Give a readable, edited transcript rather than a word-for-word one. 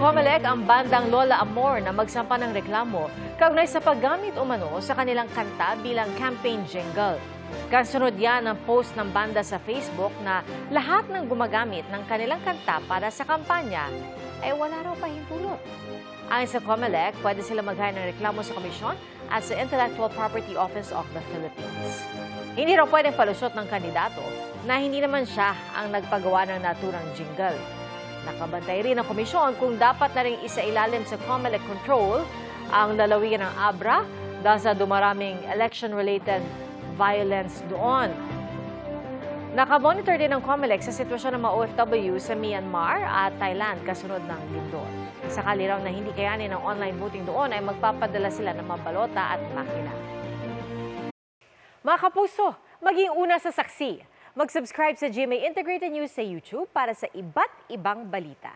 COMELEC ang bandang Lola Amor na magsampa ng reklamo kaugnay sa paggamit umano sa kanilang kanta bilang campaign jingle. Kasunod yan ang post ng banda sa Facebook na lahat ng gumagamit ng kanilang kanta para sa kampanya ay wala raw pahintulot. Ayon sa COMELEC, pwede sila mag-hire ng reklamo sa komisyon at sa Intellectual Property Office of the Philippines. Hindi raw pwedeng palusot ng kandidato na hindi naman siya ang nagpagawa ng naturang jingle. Nakabantay rin ang komisyon kung dapat na rin isailalim sa COMELEC control ang lalawigan ng Abra dahil sa dumaraming election-related violence doon. Nakamonitor din ng COMELEC sa sitwasyon ng mga OFW sa Myanmar at Thailand kasunod ng lindol. Sakali raw na hindi kayanin ng online voting doon ay magpapadala sila ng mga balota at makina. Mga kapuso, maging una sa saksi. Mag-subscribe sa GMA Integrated News sa YouTube para sa iba't ibang balita.